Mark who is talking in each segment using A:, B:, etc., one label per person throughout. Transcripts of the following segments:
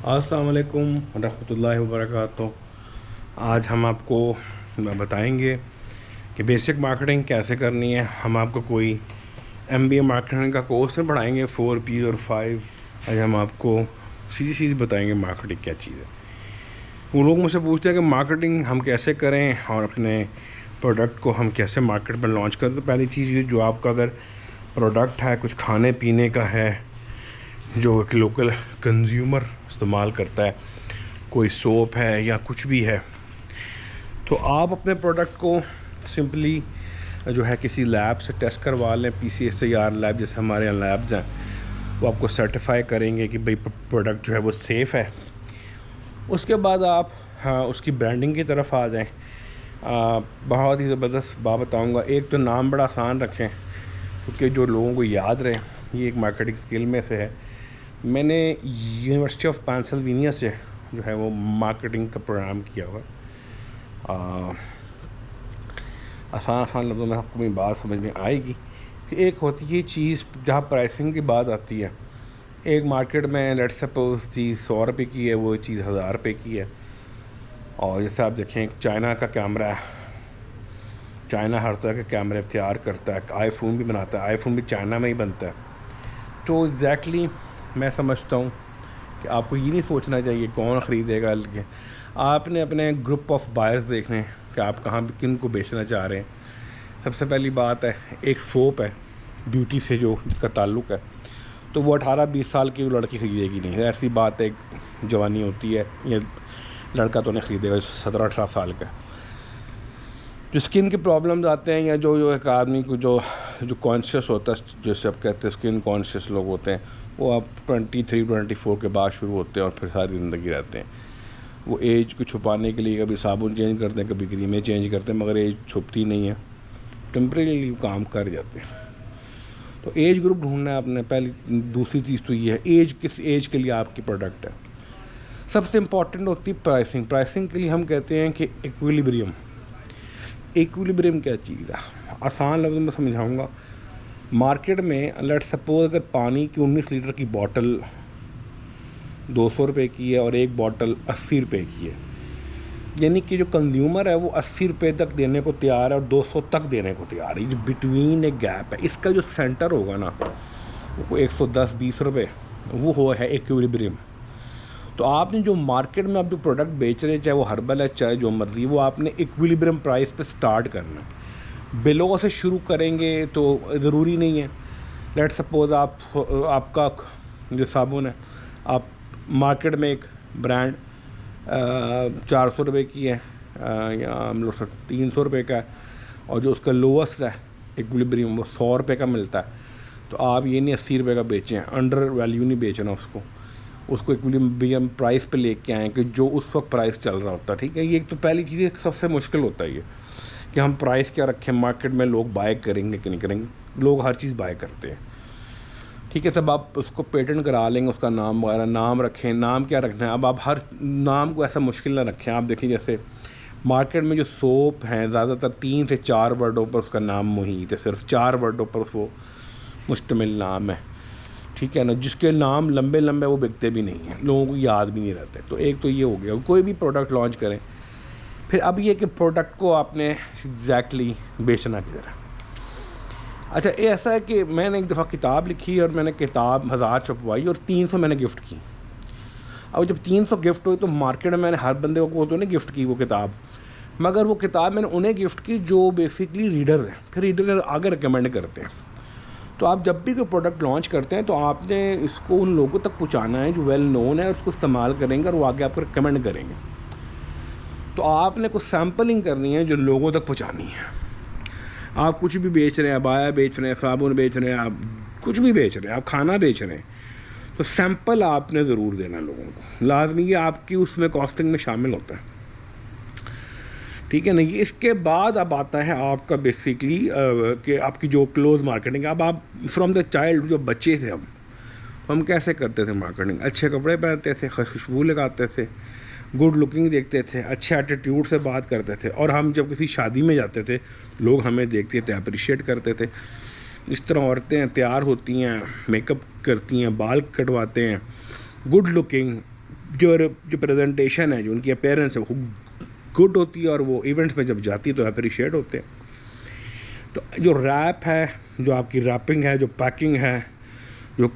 A: अस्सलाम वालेकुम रहमतुल्लाहि व बरकातुहू। आज हम आपको बताएंगे कि बेसिक मार्केटिंग कैसे करनी है। हम आपको कोई MBA मार्केटिंग का कोर्स में पढ़ाएंगे 4P और 5। आज हम आपको सीधी सीधी बताएंगे मार्केटिंग क्या चीज़ है। वो लोग मुझसे पूछते हैं कि मार्केटिंग हम कैसे करें और अपने प्रोडक्ट को हम कैसे मार्केट में लॉन्च करें। तो पहली चीज़ ये, जो आपका अगर प्रोडक्ट है, कुछ खाने पीने का है जो एक लोकल कंज्यूमर इस्तेमाल करता है, कोई सोप है या कुछ भी है, तो आप अपने प्रोडक्ट को सिंपली जो है किसी लैब से टेस्ट करवा लें। PCSIR लैब, जैसे हमारे यहाँ लैब्स हैं, वो आपको सर्टिफाई करेंगे कि भाई प्रोडक्ट जो है वो सेफ़ है। उसके बाद आप उसकी ब्रांडिंग की तरफ आ जाएं। बहुत ही ज़बरदस्त बात बताऊंगा। एक तो नाम बड़ा आसान रखें क्योंकि जो लोगों को याद रहे, ये एक मार्केटिंग स्किल में से है। मैंने यूनिवर्सिटी ऑफ पेंसिल्वेनिया से जो है वो मार्केटिंग का प्रोग्राम किया हुआ। आसान लफ्ज़ों में आपको मेरी बात समझ में आएगी। एक होती है चीज़ जहाँ प्राइसिंग की बात आती है। एक मार्केट में लेट सपोज चीज़ 100 रुपये की है, वो चीज़ 1000 रुपये की है। और जैसे आप देखें, चाइना का कैमरा है, चाइना हर तरह के कैमरे तैयार करता है, आईफोन भी बनाता है, आईफोन भी चाइना में ही बनता है। तो एग्जैक्टली मैं समझता हूँ कि आपको ये नहीं सोचना चाहिए कौन ख़रीदेगा, लेकिन आपने अपने ग्रुप ऑफ बायर्स देखने कि आप कहाँ किन को बेचना चाह रहे हैं। सबसे पहली बात है, एक सोप है ब्यूटी से जो जिसका ताल्लुक़ है, तो वो 18-20 साल की लड़की ख़रीदेगी नहीं। ऐसी बात है, एक जवानी होती है, ये लड़का तो नहीं ख़रीदेगा 17-18 साल का। जो स्किन के प्रॉब्लम्स आते हैं, या जो एक आदमी को जो कॉन्शियस होता है, जैसे आप कहते हैं स्किन कॉन्शियस लोग होते हैं, वो आप 23-24 के बाद शुरू होते हैं और फिर सारी ज़िंदगी रहते हैं। वो एज को छुपाने के लिए कभी साबुन चेंज करते हैं, कभी क्रीमें चेंज करते हैं, मगर एज छुपती नहीं है, टेम्परेरीली काम कर जाते हैं। तो एज ग्रुप ढूंढना है आपने पहली। दूसरी चीज़ तो ये है, एज किस एज के लिए आपकी प्रोडक्ट है। सबसे इम्पॉर्टेंट होती है प्राइसिंग। प्राइसिंग के लिए हम कहते हैं कि इक्विलिब्रियम। इक्विलिब्रियम क्या चीज़ है, आसान लफ्ज़ में समझाऊंगा। मार्केट में लेट सपोज अगर पानी की 19 लीटर की बोतल 200 रुपये की है और एक बोतल 80 रुपये की है, यानी कि जो कंज्यूमर है वो 80 रुपये तक देने को तैयार है और 200 तक देने को तैयार है। जो बिटवीन एक गैप है, इसका जो सेंटर होगा ना, वो 110-20 रुपये, वो है इक्विलिब्रियम। तो आपने जो मार्केट में आप जो प्रोडक्ट बेच रहे हैं, चाहे वो हर्बल है चाहे जो मर्ज़ी, वो आपने इक्विलिब्रियम प्राइस पे स्टार्ट करना है। बिलो से शुरू करेंगे तो ज़रूरी नहीं है। लेट सपोज आपका जो साबुन है, आप मार्केट में एक ब्रांड 400 रुपये की है, या हम लोग 300 रुपये का है, और जो उसका लोवेस्ट है इक्विलिब्रियम वो 100 रुपये का मिलता है, तो आप ये नहीं 80 रुपये का बेचें, अंडर वैल्यू नहीं बेचना उसको इक्विलिब्रियम प्राइस पे लेके आएँ कि जो उस वक्त प्राइस चल रहा होता है। ठीक है, ये एक तो पहली चीज़ सबसे मुश्किल होता है ये कि हम प्राइस क्या रखें। मार्केट में लोग बाय करेंगे कि नहीं करेंगे, लोग हर चीज़ बाय करते हैं। ठीक है, सब आप उसको पेटेंट करा लेंगे, उसका नाम वगैरह, नाम रखें। नाम क्या रखना है, अब आप हर नाम को ऐसा मुश्किल ना रखें। आप देखिए, जैसे मार्केट में जो सोप हैं, ज़्यादातर 3 से 4 वर्डों पर उसका नाम मुहित है, सिर्फ 4 वर्डों पर वो मुश्तमिल नाम है। ठीक है ना, जिसके नाम लंबे लंबे वो बिकते भी नहीं हैं, लोगों को याद भी नहीं रहते। तो एक तो ये हो गया। कोई भी प्रोडक्ट लॉन्च करें, फिर अब ये कि प्रोडक्ट को आपने एग्जैक्टली बेचना किधर है। अच्छा, ये ऐसा है कि मैंने एक दफ़ा किताब लिखी और मैंने किताब 1000 छपवाई और 300 मैंने गिफ्ट की। अब जब 300 गिफ्ट हुई तो मार्केट में मैंने हर बंदे को तो नहीं गिफ्ट की वो किताब, मगर वो किताब मैंने उन्हें गिफ्ट की जो बेसिकली रीडर है। फिर रीडर आगे रिकमेंड करते हैं। तो आप जब भी कोई प्रोडक्ट लॉन्च करते हैं तो आपने इसको उन लोगों तक पहुँचाना है जो वेल नोन है और उसको इस्तेमाल करेंगे और वो आगे आपको रिकमेंड करेंगे। तो आपने कुछ सैम्पलिंग करनी है जो लोगों तक पहुंचानी है। आप कुछ भी बेच रहे हैं, अबाया बेच रहे हैं, साबुन बेच रहे हैं, आप कुछ भी बेच रहे हैं, आप खाना बेच रहे हैं, तो सैंपल आपने ज़रूर देना लोगों को। लाजमी ये आपकी उसमें कॉस्टिंग में शामिल होता है। ठीक है ना। ये इसके बाद अब आता है आपका बेसिकली कि आपकी जो क्लोज मार्केटिंग। अब आप फ्रॉम द चाइल्ड, जो बच्चे थे हम कैसे करते थे मार्केटिंग। अच्छे कपड़े पहनते थे, खुशबू लगाते थे, गुड लुकिंग देखते थे, अच्छे एटीट्यूड से बात करते थे, और हम जब किसी शादी में जाते थे लोग हमें देखते थे, अप्रिशिएट करते थे। इस तरह औरतें तैयार होती हैं, मेकअप करती हैं, बाल कटवाते हैं, गुड लुकिंग, जो प्रेजेंटेशन है, जो उनकी अपीयरेंस है वो गुड होती है और वो इवेंट्स में जब जाती है तो अप्रिशिएट होते हैं। तो जो रैप है, जो आपकी रैपिंग है, जो पैकिंग है, जो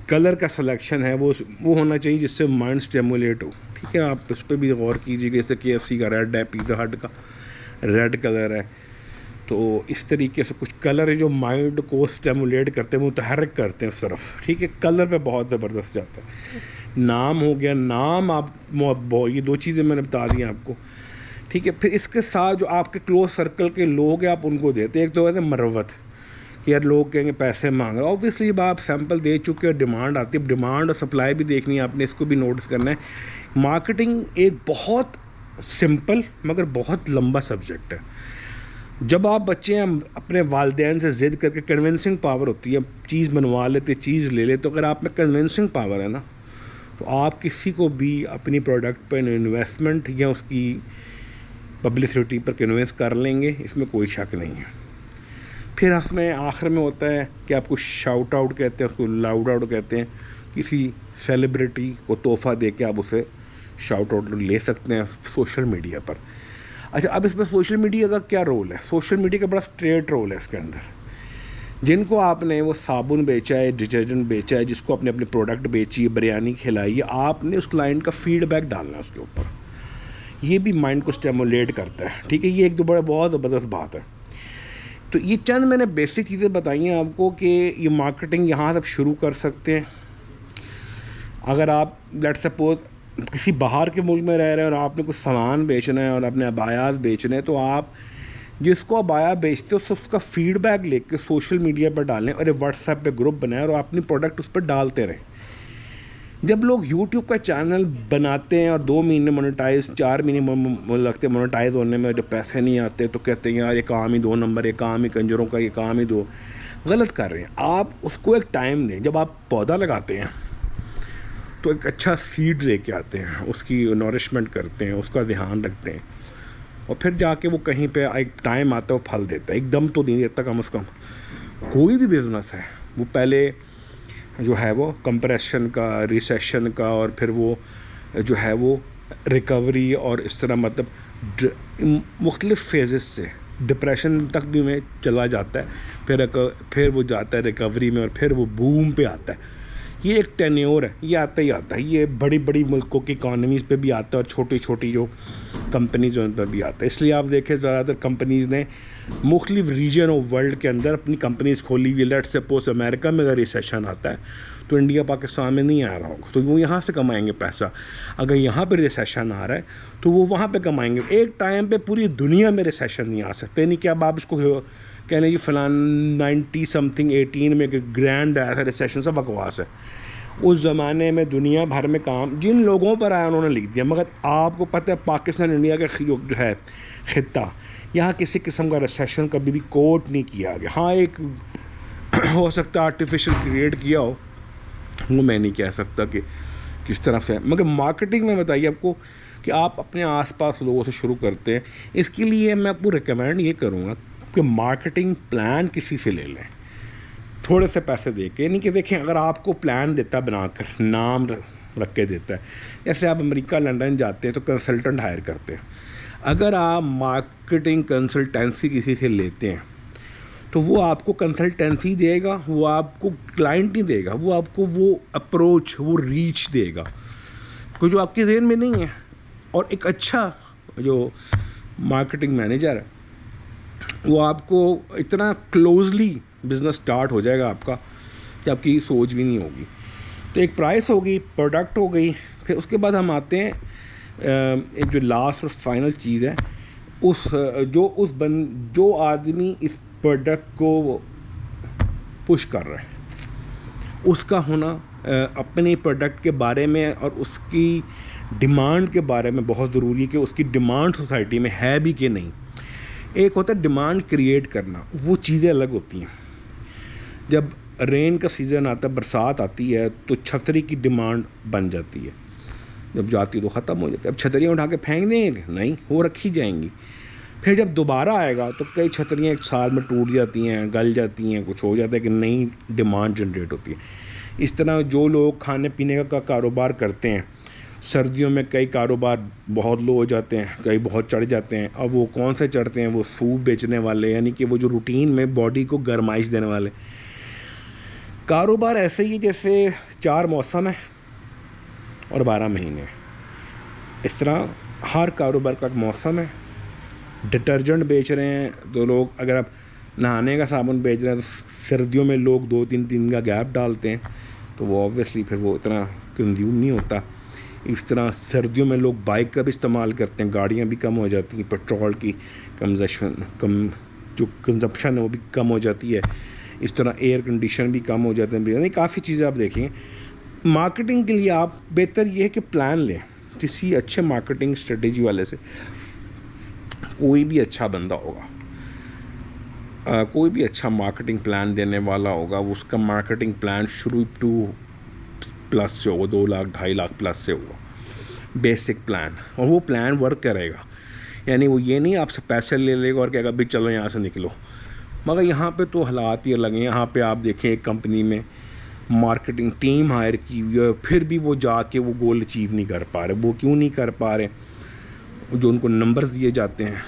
A: कलर का सिलेक्शन है, वो होना चाहिए जिससे माइंड स्टिमुलेट हो। ठीक है, आप उस पर भी गौर कीजिए। जैसे KFC का रेड है, पिज़्ज़ा हट का रेड कलर है, तो इस तरीके से कुछ कलर है जो माइंड को स्टिमुलेट करते हैं, मुतहर्रिक करते हैं उस तरफ। ठीक है, कलर पे बहुत ज़बरदस्त जाता है। नाम हो गया, नाम आप ये 2 चीज़ें मैंने बता दी आपको। ठीक है, फिर इसके साथ जो आपके क्लोज सर्कल के लोग हैं आप उनको देते हैं। एक तो है मरवत कि यार लोग कहेंगे पैसे मांग रहे हैं। ऑब्वियसली जब आप सैंपल दे चुके हैं, डिमांड आती है, डिमांड और सप्लाई भी देखनी है आपने, इसको भी नोटिस करना है। मार्केटिंग एक बहुत सिंपल मगर बहुत लंबा सब्जेक्ट है। जब आप बच्चे हैं, अपने वालिदैन से ज़िद करके, कन्विंसिंग पावर होती है, चीज़ बनवा लेते, चीज़ ले लेते। तो अगर आप में कन्विंसिंग पावर है ना, तो आप किसी को भी अपनी प्रोडक्ट पर इन्वेस्टमेंट या उसकी पब्लिसिटी पर कन्विंस कर लेंगे, इसमें कोई शक नहीं है। फिर उसमें आखिर में होता है कि आपको शाउट आउट कहते हैं, उसको लाउड आउट कहते हैं। किसी सेलिब्रिटी को तोहफ़ा दे के आप उसे शाउट आउट ले सकते हैं सोशल मीडिया पर। अच्छा, अब इसमें सोशल मीडिया का क्या रोल है? सोशल मीडिया का बड़ा स्ट्रेट रोल है इसके अंदर। जिनको आपने वो साबुन बेचा है, डिटर्जेंट बेचा है, जिसको आपने अपनी प्रोडक्ट बेची है, बिरयानी खिलाई है, आपने उस क्लाइंट का फीडबैक डालना है उसके ऊपर। ये भी माइंड को स्टिमुलेट करता है। ठीक है, ये एक तो बहुत ज़बरदस्त बात है। तो ये चंद मैंने बेसिक चीज़ें बताई हैं आपको कि ये मार्केटिंग यहाँ से आप शुरू कर सकते हैं। अगर आप लेट्स सपोज किसी बाहर के मुल्क में रह रहे हैं और आपने कुछ सामान बेचना है और अपने अबायात बेचने हैं, तो आप जिसको अबाया बेचते हो उसका फीडबैक लेके सोशल मीडिया पर डालें और व्हाट्सएप पे ग्रुप बनाएं और अपनी प्रोडक्ट उस पर डालते रहें। जब लोग यूट्यूब का चैनल बनाते हैं और 2 महीने मोनेटाइज, 4 महीने लगते हैं मोनेटाइज होने में, जब पैसे नहीं आते तो कहते हैं यार ये काम ही 2 नंबर, ये काम ही कंजरों का, ये काम ही 2। गलत कर रहे हैं। आप उसको एक टाइम दें। जब आप पौधा लगाते हैं तो एक अच्छा सीड लेके आते हैं, उसकी नॉरिशमेंट करते हैं, उसका ध्यान रखते हैं, और फिर जाके वो कहीं पे एक टाइम आता है वो फल देता है। एकदम तो नहीं देता, कम से कम। कोई भी बिज़नेस है वो पहले जो है वो कंप्रेशन का, रिसेशन का, और फिर वो जो है वो रिकवरी, और इस तरह मतलब मुख्तलिफ़ फेजेस से डिप्रेशन तक भी में चला जाता है। फिर वो जाता है रिकवरी में, और फिर वो बूम पे आता है। ये एक टेन्योर है, ये आता ही आता है। ये बड़ी बड़ी मुल्कों की इकॉनमीज़ पे भी आता है और छोटी छोटी जो कंपनीज़ उन पर भी आता है। इसलिए आप देखें ज़्यादातर कंपनीज़ ने मुख्तलिफ रीजन ऑफ वर्ल्ड के अंदर अपनी कंपनीज़ खोली हुई। लेट्स सपोज अमेरिका में अगर रिसेशन आता है तो इंडिया पाकिस्तान में नहीं आ रहा होगा, तो वो यहाँ से कमाएंगे पैसा। अगर यहाँ पर रिसेशन आ रहा है तो वो वहाँ पर कमाएंगे। एक टाइम पर पूरी दुनिया में रिसेशन नहीं आ सकते। नहीं कि अब आप इसको कहने जी फ़लान 90 समथिंग 18 में एक ग्रैंड आया था रिसेशन, सब बकवास है। उस ज़माने में दुनिया भर में काम जिन लोगों पर आया उन्होंने लिख दिया। मगर आपको पता है पाकिस्तान इंडिया का जो है ख़ित्ता, यहाँ किसी किस्म का रिसेशन कभी भी कोट नहीं किया गया। हाँ, एक हो सकता है आर्टिफिशियल क्रिएट किया हो, वो मैं नहीं कह सकता कि किस तरह से। मगर मार्केटिंग में बताइए आपको कि आप अपने आसपास लोगों से शुरू करते हैं। इसके लिए मैं आपको रिकमेंड ये करूँगा कि मार्केटिंग प्लान किसी से ले लें, थोड़े से पैसे दे के। नहीं कि देखें, अगर आपको प्लान देता बनाकर, नाम रख के देता है, जैसे आप अमेरिका लंदन जाते हैं तो कंसल्टेंट हायर करते हैं। अगर आप मार्केटिंग कंसल्टेंसी किसी से लेते हैं तो वो आपको कंसल्टेंसी देगा, वो आपको क्लाइंट नहीं देगा, वो आपको वो अप्रोच, वो रीच देगा कोई जो आपके ज़हन में नहीं है। और एक अच्छा जो मार्केटिंग मैनेजर है वो आपको इतना क्लोजली बिज़नेस स्टार्ट हो जाएगा आपका कि आपकी सोच भी नहीं होगी। तो एक प्राइस होगी, प्रोडक्ट हो गई, फिर उसके बाद हम आते हैं एक जो लास्ट और फाइनल चीज़ है, जो आदमी इस प्रोडक्ट को पुश कर रहा है उसका होना अपने प्रोडक्ट के बारे में और उसकी डिमांड के बारे में बहुत ज़रूरी है कि उसकी डिमांड सोसाइटी में है भी कि नहीं। एक होता है डिमांड क्रिएट करना, वो चीज़ें अलग होती हैं। जब रेन का सीज़न आता है, बरसात आती है, तो छतरी की डिमांड बन जाती है। जब जाती है तो ख़त्म हो जाती है। अब छतरियाँ उठा के फेंक देंगे? नहीं, वो रखी जाएंगी। फिर जब दोबारा आएगा तो कई छतरियाँ एक साल में टूट जाती हैं, गल जाती हैं, कुछ हो जाता है कि नई डिमांड जनरेट होती है। इस तरह जो लोग खाने पीने का कारोबार करते हैं, सर्दियों में कई कारोबार बहुत लो हो जाते हैं, कई बहुत चढ़ जाते हैं। अब वो कौन से चढ़ते हैं? वो सूप बेचने वाले, यानी कि वो जो रूटीन में बॉडी को गर्माइश देने वाले कारोबार। ऐसे ही जैसे 4 मौसम है और 12 महीने, इस तरह हर कारोबार का एक मौसम है। डिटर्जेंट बेच रहे हैं तो लोग, अगर आप नहाने का साबुन बेच रहे हैं तो सर्दियों में लोग 2-3 दिन का गैप डालते हैं, तो वो ऑब्वियसली फिर वो इतना कंज्यूम नहीं होता। इस तरह सर्दियों में लोग बाइक का भी इस्तेमाल करते हैं, गाड़ियाँ भी कम हो जाती हैं, पेट्रोल की जो कंजप्शन है वो भी कम हो जाती है। इस तरह एयर कंडीशन भी कम हो जाते हैं, यानी काफ़ी चीज़ें आप देखेंगे। मार्केटिंग के लिए आप बेहतर ये है कि प्लान लें किसी अच्छे मार्केटिंग स्ट्रेटेजी वाले से। कोई भी अच्छा बंदा होगा, कोई भी अच्छा मार्केटिंग प्लान देने वाला होगा, उसका मार्केटिंग प्लान शुरू 2+ से होगा, 2 लाख 2.5 लाख प्लस से होगा बेसिक प्लान, और वो प्लान वर्क करेगा। यानी वो ये नहीं आपसे पैसे ले लेगा और कहेगा भाई चलो यहाँ से निकलो। मगर यहाँ पे तो हालात ही अलग हैं। यहाँ पे आप देखें एक कंपनी में मार्केटिंग टीम हायर की हुई है, फिर भी वो जाके वो गोल अचीव नहीं कर पा रहे। वो क्यों नहीं कर पा रहे? जो उनको नंबर्स दिए जाते हैं,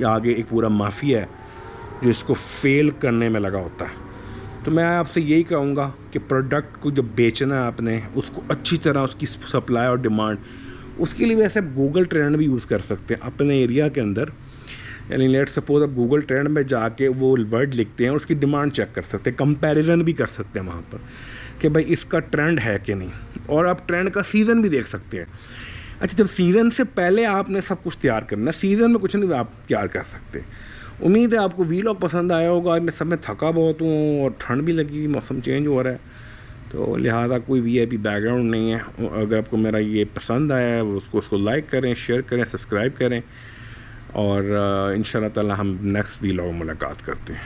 A: आगे एक पूरा माफिया है जो इसको फेल करने में लगा होता है। तो मैं आपसे यही कहूँगा कि प्रोडक्ट को जब बेचना है आपने, उसको अच्छी तरह उसकी सप्लाई और डिमांड, उसके लिए वैसे आप गूगल ट्रेंड भी यूज़ कर सकते हैं अपने एरिया के अंदर। यानी लेट सपोज आप गूगल ट्रेंड में जाके वो वर्ड लिखते हैं और उसकी डिमांड चेक कर सकते हैं, कंपैरिजन भी कर सकते हैं वहाँ पर कि भाई इसका ट्रेंड है कि नहीं। और आप ट्रेंड का सीज़न भी देख सकते हैं। अच्छा, जब सीज़न से पहले आपने सब कुछ तैयार करना, सीज़न में कुछ नहीं आप तैयार कर सकते। उम्मीद है आपको वीलॉग पसंद आया होगा। मैं सब में थका बहुत हूँ और ठंड भी लगी हुई, मौसम चेंज हो रहा है, तो लिहाजा कोई VIP बैकग्राउंड नहीं है। अगर आपको मेरा ये पसंद आया है उसको लाइक करें, शेयर करें, सब्सक्राइब करें, और इंशाल्लाह ताला हम नेक्स्ट वीलॉग में मुलाकात करते हैं।